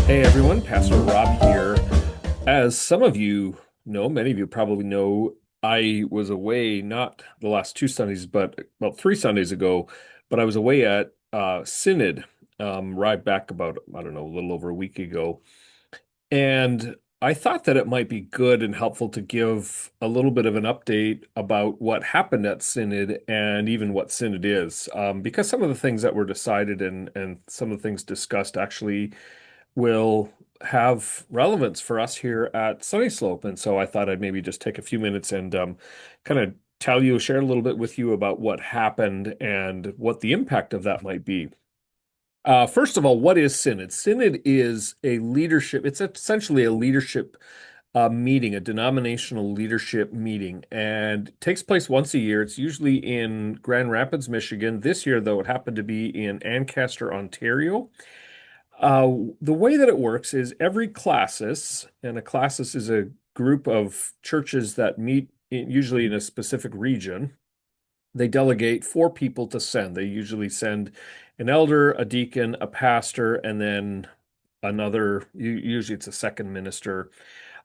Hey everyone, Pastor Rob here. As some of you know, many of you probably know, I was away not the last two Sundays, but about 3 Sundays ago. But I was away at Synod, right back about, I don't know, a little over a week ago. And I thought that it might be good and helpful to give a little bit of an update about what happened at Synod and even what Synod is, because some of the things that were decided and some of the things discussed actually will have relevance for us here at Sunny Slope. And so I thought I'd maybe just take a few minutes and kind of share a little bit with you about what happened and what the impact of that might be. First of all, what is Synod? Synod is a leadership, it's essentially a leadership meeting, a denominational leadership meeting, and it takes place once a year. It's usually in Grand Rapids, Michigan. This year, though, it happened to be in Ancaster, Ontario. The way that it works is every classis, and a classis is a group of churches that meet usually in a specific region. They delegate 4 people to send. They usually send an elder, a deacon, a pastor, and then another, usually it's a second minister,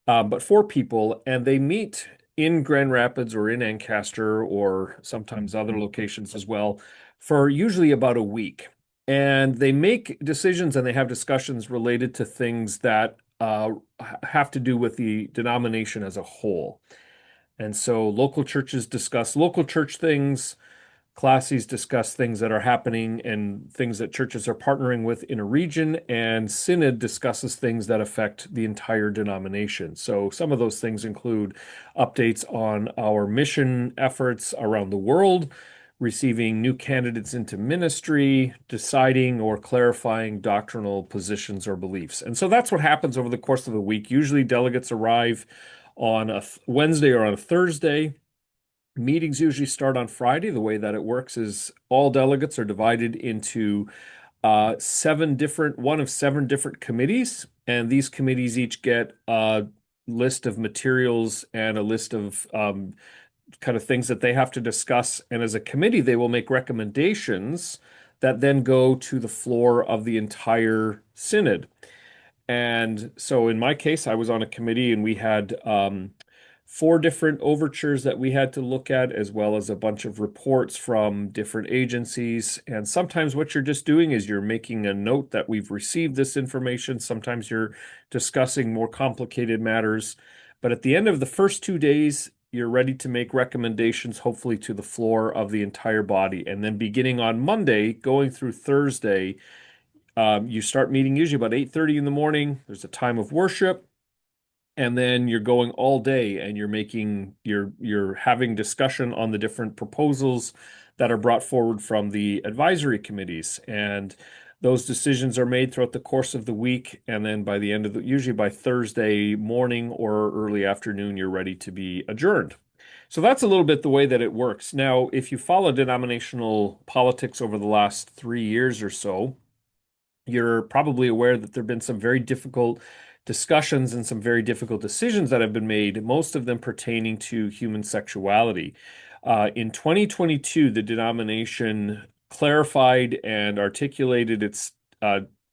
but 4 people, and they meet in Grand Rapids or in Ancaster or sometimes other locations as well for usually about a week. And they make decisions and they have discussions related to things that have to do with the denomination as a whole. And so local churches discuss local church things. Classes discuss things that are happening and things that churches are partnering with in a region, and Synod discusses things that affect the entire denomination. So some of those things include updates on our mission efforts around the world, receiving new candidates into ministry, deciding or clarifying doctrinal positions or beliefs. And so that's what happens over the course of the week. Usually delegates arrive on a Wednesday or on a Thursday. Meetings usually start on Friday. The way that it works is all delegates are divided into one of 7 different committees, and these committees each get a list of materials and a list of kind of things that they have to discuss. And as a committee, they will make recommendations that then go to the floor of the entire synod. And so in my case, I was on a committee and we had 4 different overtures that we had to look at, as well as a bunch of reports from different agencies. And sometimes what you're just doing is you're making a note that we've received this information. Sometimes you're discussing more complicated matters. But at the end of the first 2 days, you're ready to make recommendations, hopefully to the floor of the entire body. And then beginning on Monday, going through Thursday, you start meeting usually about 8:30 in the morning. There's a time of worship, and then you're going all day and you're having discussion on the different proposals that are brought forward from the advisory committees. And those decisions are made throughout the course of the week. And then by the end of usually by Thursday morning or early afternoon, you're ready to be adjourned. So that's a little bit the way that it works. Now, if you follow denominational politics over the last 3 years or so, you're probably aware that there have been some very difficult discussions and some very difficult decisions that have been made, most of them pertaining to human sexuality. In 2022, the denomination clarified and articulated its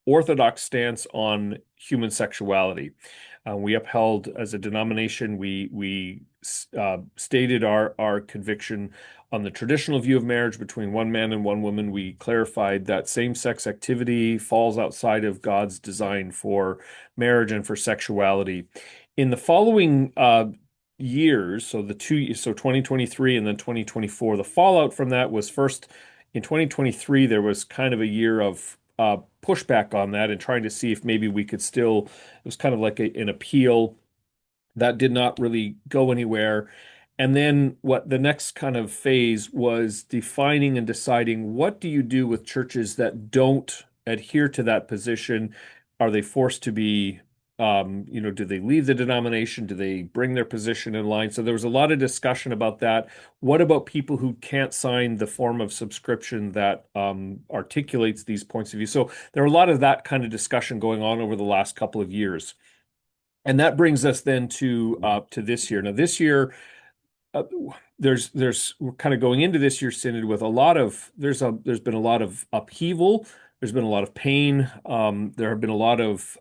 orthodox stance on human sexuality. We upheld, as a denomination, we stated our conviction on the traditional view of marriage between one man and one woman. We clarified that same-sex activity falls outside of God's design for marriage and for sexuality. In the following years, so 2023 and then 2024, the fallout from that was, first in 2023, there was kind of a year of pushback on that and trying to see if maybe we could still, it was kind of like an appeal that did not really go anywhere. And then what the next kind of phase was defining and deciding, what do you do with churches that don't adhere to that position? Are they forced to be, do they leave the denomination? Do they bring their position in line? So there was a lot of discussion about that. What about people who can't sign the form of subscription that articulates these points of view? So there were a lot of that kind of discussion going on over the last couple of years. And that brings us then to this year. Now, this year, uh, we're kind of going into this year's synod with there's been a lot of upheaval. There's been a lot of pain. There have been a lot of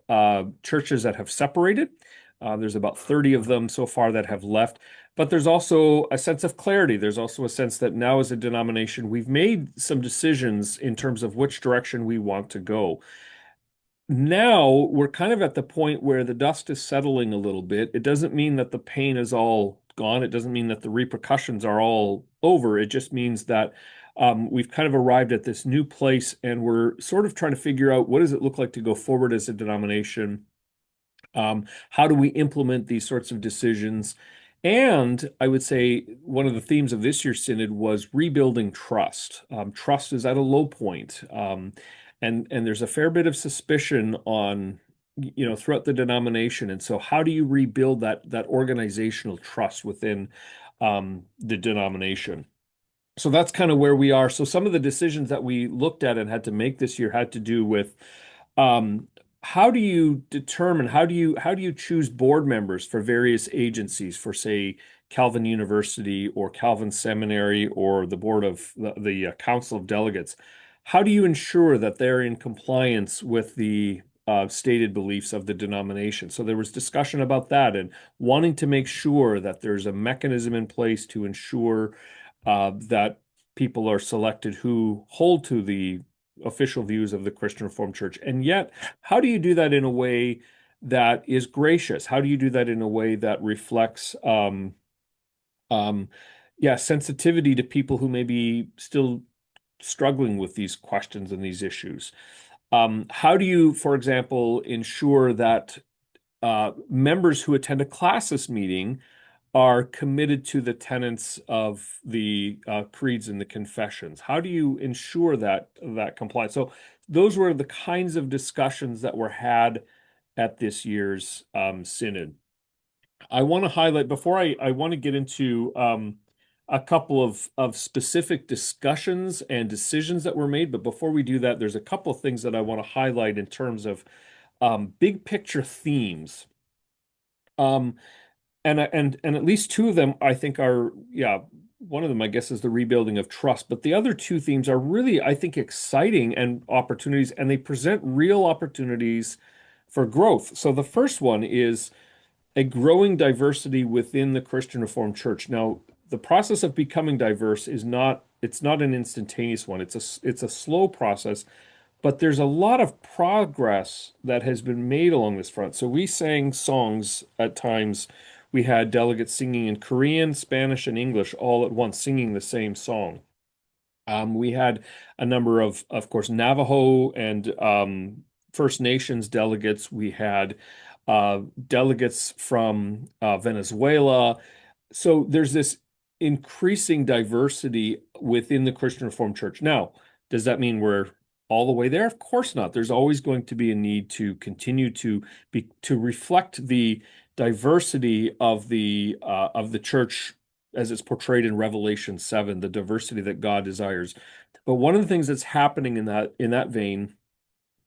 churches that have separated. There's about 30 of them so far that have left. But there's also a sense of clarity. There's also a sense that now, as a denomination, we've made some decisions in terms of which direction we want to go. Now we're kind of at the point where the dust is settling a little bit. It doesn't mean that the pain is all gone. It doesn't mean that the repercussions are all over. It just means that we've kind of arrived at this new place, and we're sort of trying to figure out what does it look like to go forward as a denomination. How do we implement these sorts of decisions? And I would say one of the themes of this year's synod was rebuilding trust. Trust is at a low point, and there's a fair bit of suspicion on, throughout the denomination. And so, how do you rebuild that organizational trust within the denomination? So that's kind of where we are. So some of the decisions that we looked at and had to make this year had to do with um, how do you determine, how do you choose board members for various agencies for, say, Calvin University or Calvin Seminary or the board of the Council of Delegates? How do you ensure that they're in compliance with the stated beliefs of the denomination? So there was discussion about that and wanting to make sure that there's a mechanism in place to ensure that people are selected who hold to the official views of the Christian Reformed Church. And yet, how do you do that in a way that is gracious? How do you do that in a way that reflects, um, yeah, sensitivity to people who may be still struggling with these questions and these issues? How do you, for example, ensure that members who attend a classis meeting are committed to the tenets of the creeds and the confessions? How do you ensure that compliance? So those were the kinds of discussions that were had at this year's synod. I want to highlight before I want to get into a couple of specific discussions and decisions that were made. But before we do that, there's a couple of things that I want to highlight in terms of big picture themes. Um, and at least two of them I think are, yeah, one of them I guess is the rebuilding of trust, but the other two themes are really, I think, exciting and opportunities, and they present real opportunities for growth. So the first one is a growing diversity within the Christian Reformed Church. Now, the process of becoming diverse is not, it's not an instantaneous one. It's a slow process, but there's a lot of progress that has been made along this front. So we sang songs at times. We had delegates singing in Korean, Spanish, and English all at once, singing the same song. We had a number of course, Navajo and First Nations delegates. We had delegates from Venezuela. So there's this increasing diversity within the Christian Reformed Church. Now, does that mean we're all the way there? Of course not. There's always going to be a need to continue to reflect the diversity of the church as it's portrayed in Revelation 7, the diversity that God desires. But one of the things that's happening in that vein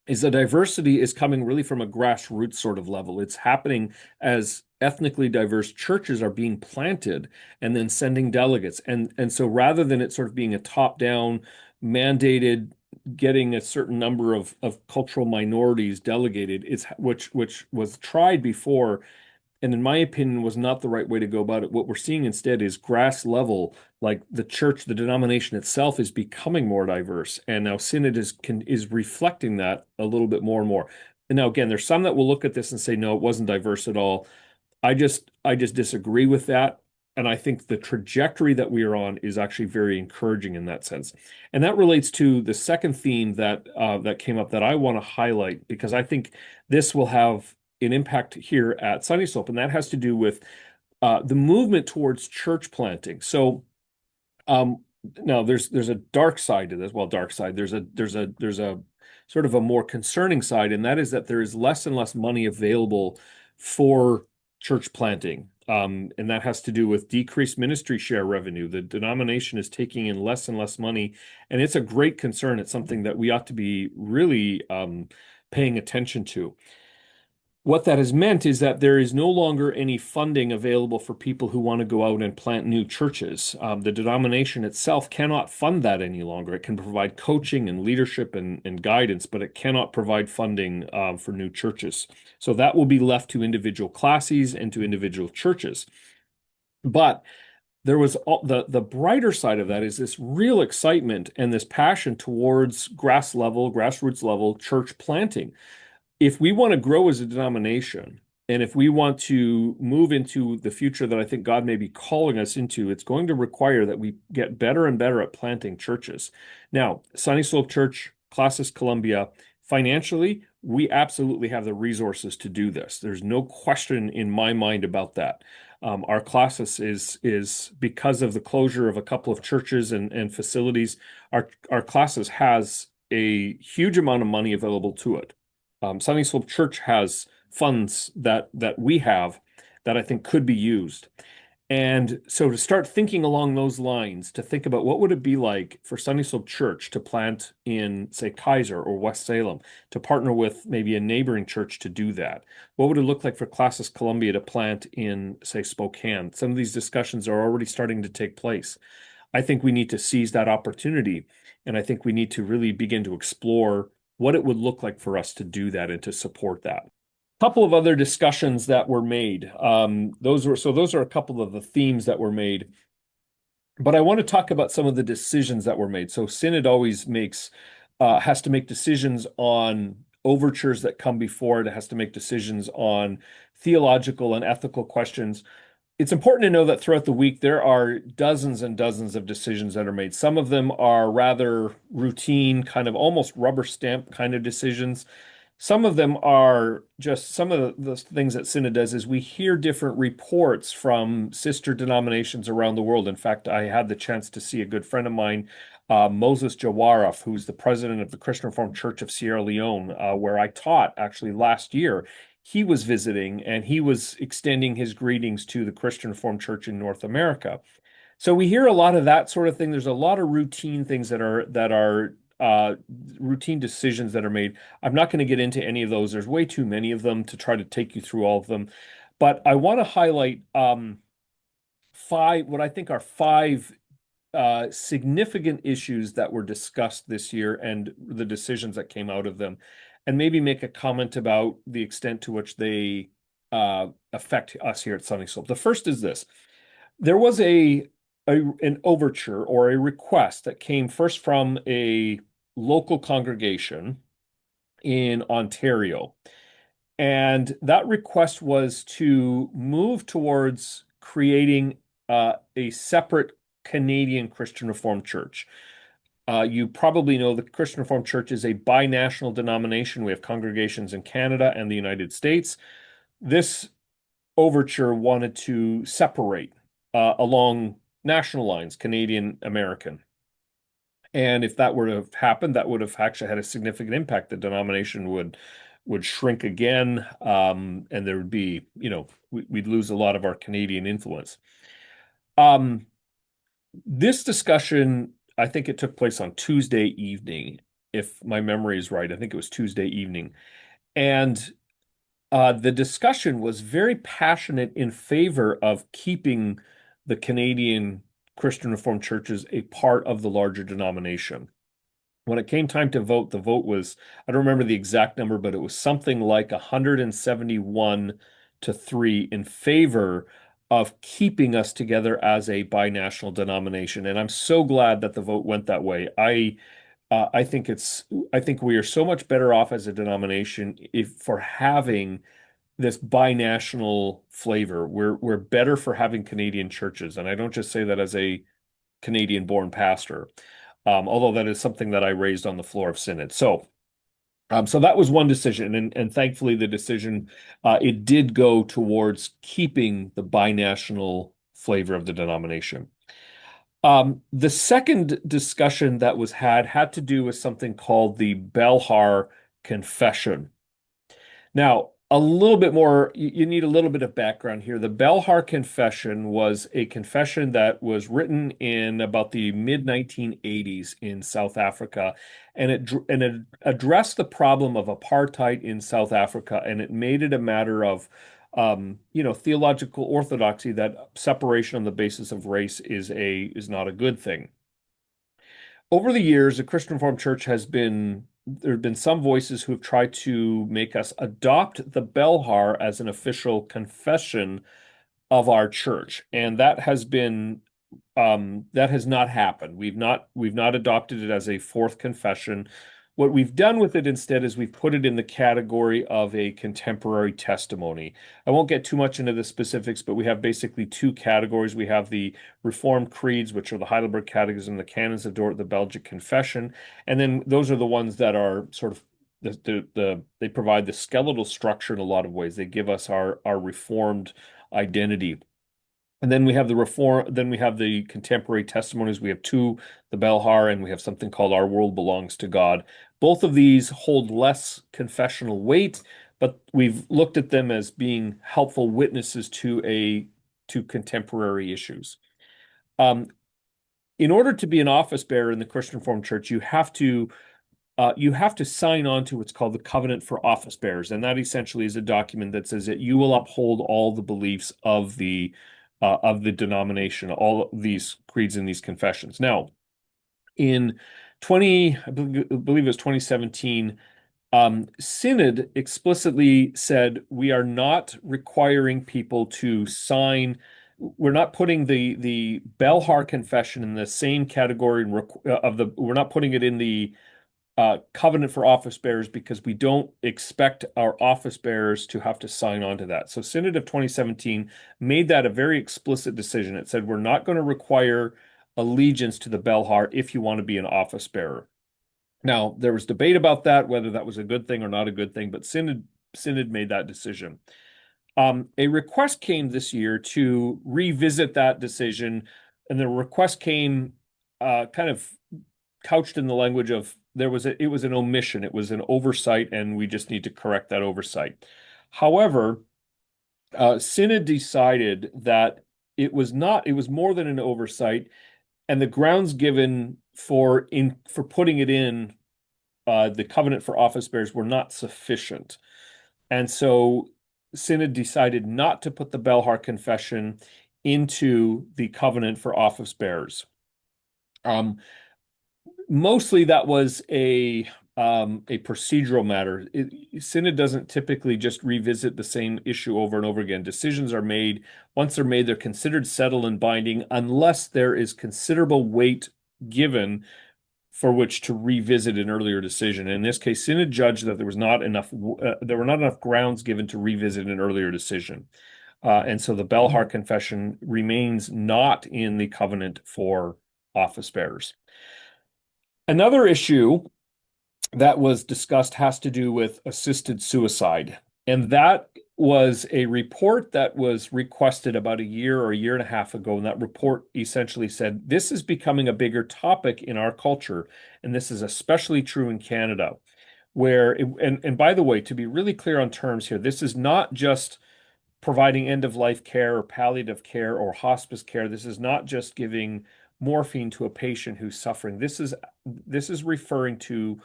is the diversity is coming really from a grassroots sort of level. It's happening as ethnically diverse churches are being planted and then sending delegates. And so rather than it sort of being a top-down mandated getting a certain number of cultural minorities delegated, it's which was tried before and in my opinion was not the right way to go about it. What we're seeing instead is grass level, like the church, the denomination itself is becoming more diverse, and now Synod is reflecting that a little bit more and more. And now again, there's some that will look at this and say, no, it wasn't diverse at all. I just disagree with that. And I think the trajectory that we are on is actually very encouraging in that sense. And that relates to the second theme that came up that I want to highlight because I think this will have an impact here at Sunny Slope, and that has to do with the movement towards church planting. So um, now there's a dark side to this. Well, dark side. There's a sort of a more concerning side, and that is that there is less and less money available for church planting. And that has to do with decreased ministry share revenue. The denomination is taking in less and less money, and it's a great concern. It's something that we ought to be really paying attention to. What that has meant is that there is no longer any funding available for people who want to go out and plant new churches. The denomination itself cannot fund that any longer. It can provide coaching and leadership and guidance, but it cannot provide funding for new churches. So that will be left to individual classes and to individual churches. But there was the brighter side of that is this real excitement and this passion towards grassroots level church planting. If we want to grow as a denomination, and if we want to move into the future that I think God may be calling us into, it's going to require that we get better and better at planting churches. Now, Sunny Slope Church, Classis Columbia, financially, we absolutely have the resources to do this. There's no question in my mind about that. Our Classis is because of the closure of a couple of churches and facilities, our Classis has a huge amount of money available to it. Sunny Slope Church has funds that we have that I think could be used. And so to start thinking along those lines, to think about what would it be like for Sunny Slope Church to plant in, say, Kaiser or West Salem, to partner with maybe a neighboring church to do that? What would it look like for Classis Columbia to plant in, say, Spokane? Some of these discussions are already starting to take place. I think we need to seize that opportunity, and I think we need to really begin to explore what it would look like for us to do that and to support that. A couple of other discussions that were made. Those are a couple of the themes that were made. But I want to talk about some of the decisions that were made. So Synod always has to make decisions on overtures that come before it. It has to make decisions on theological and ethical questions. It's important to know that throughout the week, there are dozens and dozens of decisions that are made. Some of them are rather routine, kind of almost rubber stamp kind of decisions. Some of them are just some of the things that Synod does is we hear different reports from sister denominations around the world. In fact, I had the chance to see a good friend of mine, Moses Jawaraf, who's the president of the Christian Reformed Church of Sierra Leone, where I taught actually last year. He was visiting and he was extending his greetings to the Christian Reformed Church in North America. So we hear a lot of that sort of thing. There's a lot of routine things that are routine decisions that are made. I'm not going to get into any of those. There's way too many of them to try to take you through all of them. But I want to highlight what I think are five significant issues that were discussed this year and the decisions that came out of them, and maybe make a comment about the extent to which they affect us here at Sunny Slope. The first is this. There was an overture or a request that came first from a local congregation in Ontario. And that request was to move towards creating a separate Canadian Christian Reformed Church. You probably know the Christian Reformed Church is a binational denomination. We have congregations in Canada and the United States. This overture wanted to separate along national lines, Canadian American. And if that were to have happened, that would have actually had a significant impact. The denomination would shrink again, and there would be, we'd lose a lot of our Canadian influence. This discussion, I think it took place on Tuesday evening, if my memory is right. I think it was Tuesday evening. And the discussion was very passionate in favor of keeping the Canadian Christian Reformed churches a part of the larger denomination. When it came time to vote, the vote was, I don't remember the exact number, but it was something like 171 to 3 in favor of keeping us together as a binational denomination. And I'm so glad that the vote went that way. I think we are so much better off as a denomination for having this binational flavor. We're better for having Canadian churches, and I don't just say that as a Canadian-born pastor, although that is something that I raised on the floor of Synod. So that was one decision, and thankfully the decision it did go towards keeping the binational flavor of the denomination. The second discussion that was had to do with something called the Belhar Confession. Now, A little bit more, you need a little bit of background here. The Belhar Confession was a confession that was written in about the mid 1980s in South Africa, and it addressed the problem of apartheid in South Africa, and it made it a matter of theological orthodoxy that separation on the basis of race is not a good thing. Over the years, the Christian Reformed Church there have been some voices who have tried to make us adopt the Belhar as an official confession of our church, and that has not happened. We've not adopted it as a fourth confession. What we've done with it instead is we've put it in the category of a contemporary testimony. I won't get too much into the specifics, but we have basically two categories. We have the Reformed creeds, which are the Heidelberg Catechism, the Canons of Dort, the Belgic Confession, and then those are the ones that are sort of they provide the skeletal structure in a lot of ways. They give us our Reformed identity. And then we have the contemporary testimonies. We have two, the Belhar, and we have something called Our World Belongs to God. Both of these hold less confessional weight, but we've looked at them as being helpful witnesses to contemporary issues. Um, in order to be an office bearer in the Christian Reformed Church, you have to sign on to what's called the Covenant for Office Bearers, and that essentially is a document that says that you will uphold all the beliefs of the denomination, all these creeds and these confessions. Now, in I believe it was 2017, Synod explicitly said we are not requiring people to sign. We're not putting the Belhar Confession in the same category we're not putting it in the covenant for office bearers because we don't expect our office bearers to have to sign on to that. So Synod of 2017 made that a very explicit decision. It said we're not going to require allegiance to the Belhar if you want to be an office bearer. Now, there was debate about that, whether that was a good thing or not a good thing, but Synod made that decision. A request came this year to revisit that decision, and the request came kind of couched in the language of it was an omission, it was an oversight, and we just need to correct that oversight. However, Synod decided that it was more than an oversight, and the grounds given for putting it in the covenant for office bearers were not sufficient. And so Synod decided not to put the Belhar Confession into the covenant for office bearers. Mostly that was a procedural matter. Synod doesn't typically just revisit the same issue over and over again. Decisions are made. Once they're made, they're considered settled and binding unless there is considerable weight given for which to revisit an earlier decision. In this case, Synod judged that there were not enough grounds given to revisit an earlier decision. And so the Belhar Confession remains not in the covenant for office bearers. Another issue that was discussed has to do with assisted suicide. And that was a report that was requested about a year or a year and a half ago. And that report essentially said, this is becoming a bigger topic in our culture. And this is especially true in Canada, and by the way, to be really clear on terms here, this is not just providing end-of-life care or palliative care or hospice care. This is not just giving morphine to a patient who's suffering. This is referring to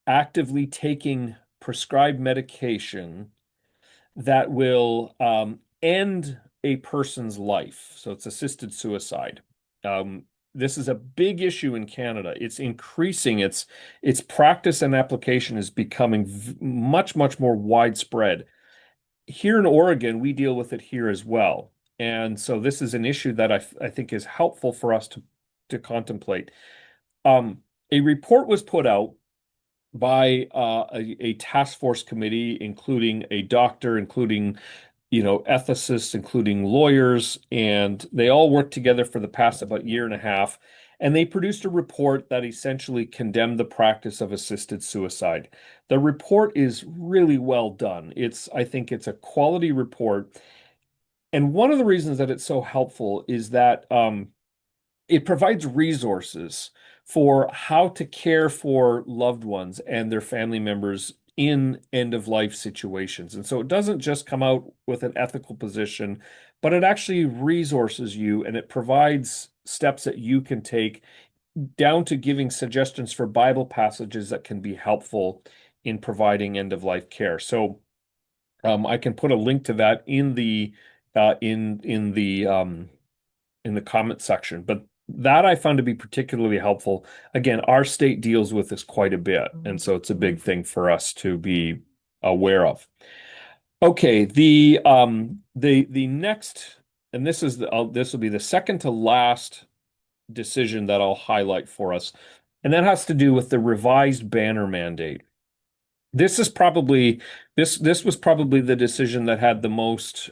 actively taking prescribed medication that will end a person's life. So it's assisted suicide. This is a big issue in Canada. It's increasing. Its practice and application is becoming much, much more widespread. Here in Oregon, we deal with it here as well. And so this is an issue that I think is helpful for us to contemplate. A report was put out by a task force committee, including a doctor, including ethicists, including lawyers, and they all worked together for the past about year and a half. And they produced a report that essentially condemned the practice of assisted suicide. The report is really well done. I think it's a quality report. And one of the reasons that it's so helpful is that it provides resources for how to care for loved ones and their family members in end of life situations. And so it doesn't just come out with an ethical position, but it actually resources you and it provides steps that you can take down to giving suggestions for Bible passages that can be helpful in providing end of life care. So I can put a link to that in the uh, in in the um, in the comment section. But that I found to be particularly helpful. Again, our state deals with this quite a bit, and so it's a big thing for us to be aware of. Okay, the next, and this will be the second to last decision that I'll highlight for us, and that has to do with the revised banner mandate. This is probably this was probably the decision that had the most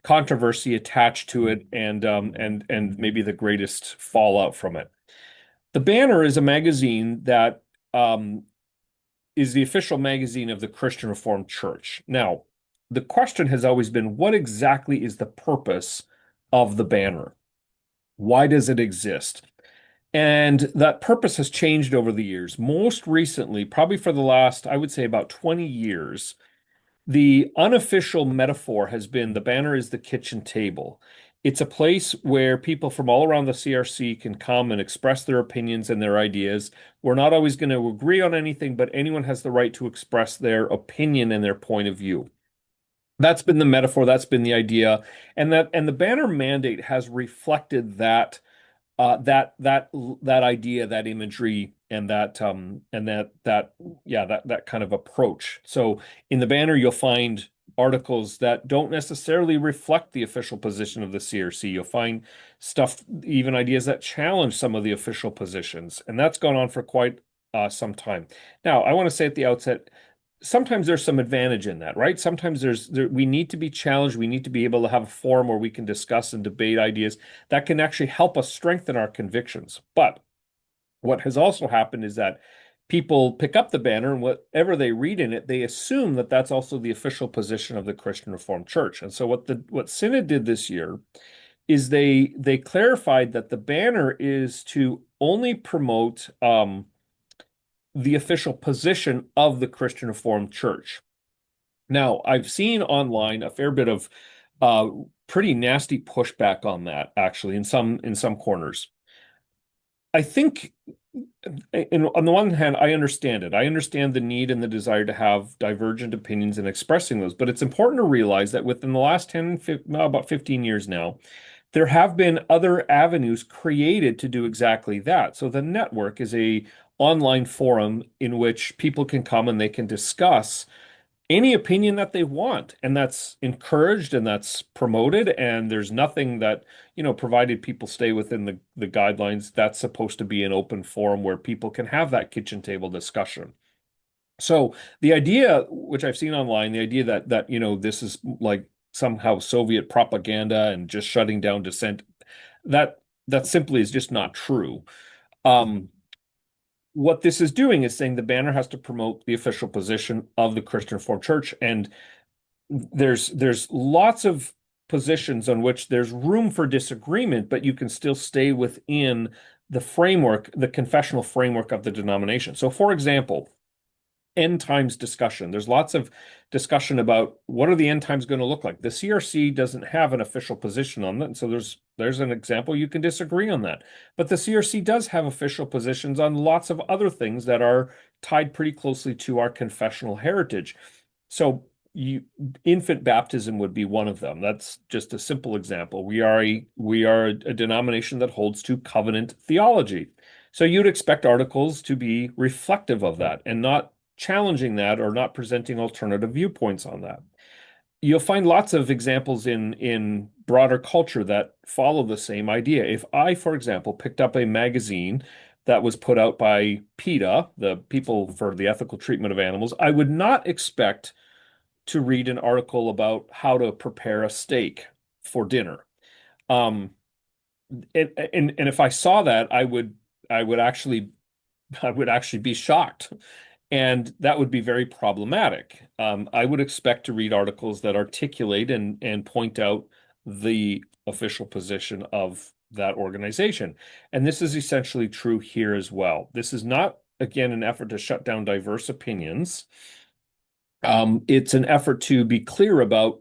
controversy attached to it and maybe the greatest fallout from it. The Banner is a magazine that um, is the official magazine of the Christian Reformed Church. Now, the question has always been, what exactly is the purpose of the Banner? Why does it exist? And that purpose has changed over the years. Most recently, probably for the last, I would say about 20 years, the unofficial metaphor has been the banner is the kitchen table. It's a place where people from all around the CRC can come and express their opinions and their ideas. We're not always going to agree on anything, but anyone has the right to express their opinion and their point of view. That's been the metaphor, that's been the idea, and the banner mandate has reflected that idea, that imagery, and that kind of approach. So in the banner, you'll find articles that don't necessarily reflect the official position of the CRC. You'll find stuff, even ideas that challenge some of the official positions, and that's gone on for quite some time. Now, I want to say at the outset, sometimes there's some advantage in that, right? Sometimes we need to be challenged. We need to be able to have a forum where we can discuss and debate ideas that can actually help us strengthen our convictions. But what has also happened is that people pick up the banner and whatever they read in it, they assume that that's also the official position of the Christian Reformed Church. And so what Synod did this year is they clarified that the banner is to only promote the official position of the Christian Reformed Church. Now, I've seen online a fair bit of uh, pretty nasty pushback on that, actually, in some corners. I think, on the one hand, I understand it. I understand the need and the desire to have divergent opinions and expressing those. But it's important to realize that within the last 10, about 15 years now, there have been other avenues created to do exactly that. So the network is a online forum in which people can come and they can discuss any opinion that they want, and that's encouraged and that's promoted, and there's nothing that, provided people stay within the guidelines, that's supposed to be an open forum where people can have that kitchen table discussion. So the idea, which I've seen online, the idea that this is like somehow Soviet propaganda and just shutting down dissent, that that simply is just not true. Um, what this is doing is saying the banner has to promote the official position of the Christian Reformed Church, and there's lots of positions on which there's room for disagreement, but you can still stay within the framework, the confessional framework of the denomination. So, for example, end times discussion. There's lots of discussion about what are the end times going to look like. The CRC doesn't have an official position on that, and so there's an example you can disagree on that. But the CRC does have official positions on lots of other things that are tied pretty closely to our confessional heritage. So infant baptism would be one of them. That's just a simple example. We are a denomination that holds to covenant theology. So you'd expect articles to be reflective of that and not challenging that or not presenting alternative viewpoints on that. You'll find lots of examples in broader culture that follow the same idea. If I, for example, picked up a magazine that was put out by PETA, the People for the Ethical Treatment of Animals, I would not expect to read an article about how to prepare a steak for dinner. Um, and if I saw that, I would actually I would actually be shocked. And that would be very problematic. I would expect to read articles that articulate and point out the official position of that organization. And this is essentially true here as well. This is not again, an effort to shut down diverse opinions. It's an effort to be clear about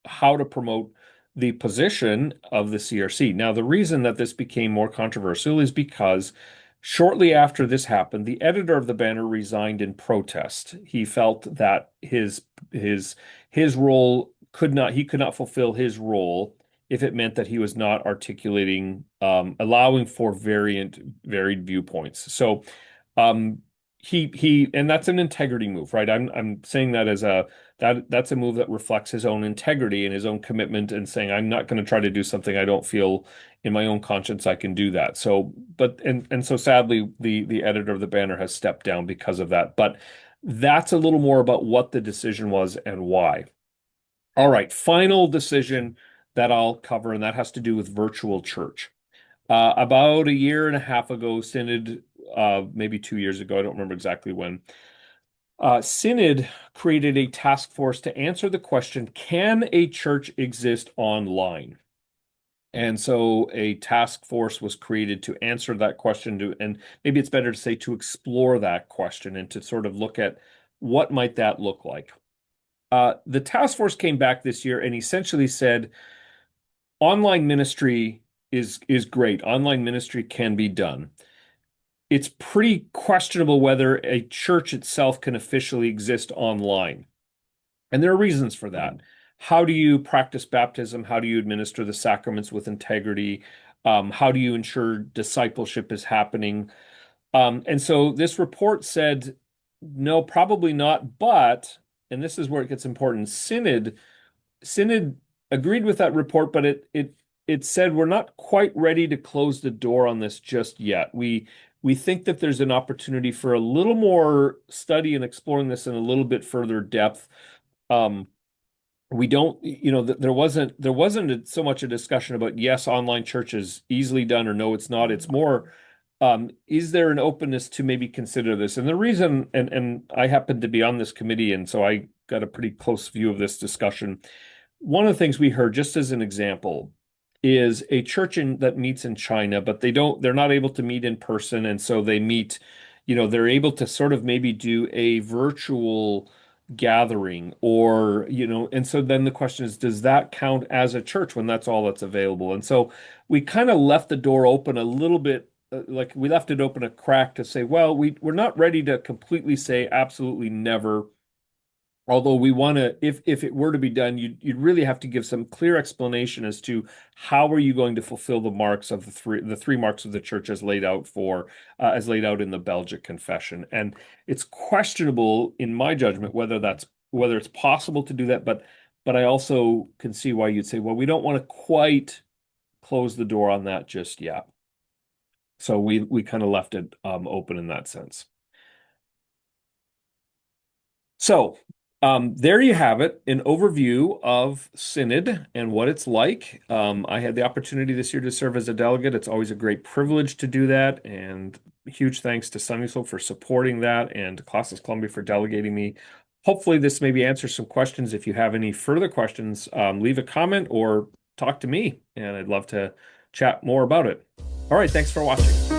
how to promote the position of the CRC. Now, the reason that this became more controversial is because shortly after this happened, the editor of the Banner resigned in protest. He felt that his role he could not fulfill his role if it meant that he was not articulating, allowing for varied viewpoints. So, um, and that's an integrity move, right? I'm saying that as that's a move that reflects his own integrity and his own commitment, and saying I'm not going to try to do something I don't feel in my own conscience I can do that. So, so sadly, the editor of the Banner has stepped down because of that. But that's a little more about what the decision was and why. All right, final decision that I'll cover, and that has to do with virtual church. About a year and a half ago, Synod, maybe 2 years ago, I don't remember exactly when, Synod created a task force to answer the question, can a church exist online? And so a task force was created to answer that question, and maybe it's better to say to explore that question and to sort of look at what might that look like. The task force came back this year and essentially said online ministry is great. Online ministry can be done. It's pretty questionable whether a church itself can officially exist online. And there are reasons for that. How do you practice baptism? How do you administer the sacraments with integrity? How do you ensure discipleship is happening? And so this report said, no, probably not. But, and this is where it gets important, Synod agreed with that report, but it said we're not quite ready to close the door on this just yet. We think that there's an opportunity for a little more study and exploring this in a little bit further depth. We don't, there wasn't so much a discussion about yes, online church is easily done or no, it's not. It's more, is there an openness to maybe consider this? And the reason, and I happen to be on this committee, and so I got a pretty close view of this discussion. One of the things we heard, just as an example, is a church that meets in China, but they're not able to meet in person, and so they meet, they're able to sort of maybe do a virtual gathering, or and so then the question is, does that count as a church when that's all that's available? And so we kind of left the door open a little bit, like we left it open a crack to say, well, we're not ready to completely say absolutely never. Although we want to, if it were to be done, you'd really have to give some clear explanation as to how are you going to fulfill the marks of the three marks of the church as laid out in the Belgic Confession. And it's questionable, in my judgment, whether it's possible to do that. But I also can see why you'd say, well, we don't want to quite close the door on that just yet. So we kind of left it open in that sense. So there you have it, an overview of Synod and what it's like. I had the opportunity this year to serve as a delegate. It's always a great privilege to do that, and huge thanks to Sunnysville for supporting that, and to Classes Columbia for delegating me. Hopefully this maybe answers some questions. If you have any further questions, leave a comment or talk to me, and I'd love to chat more about it. All right, thanks for watching.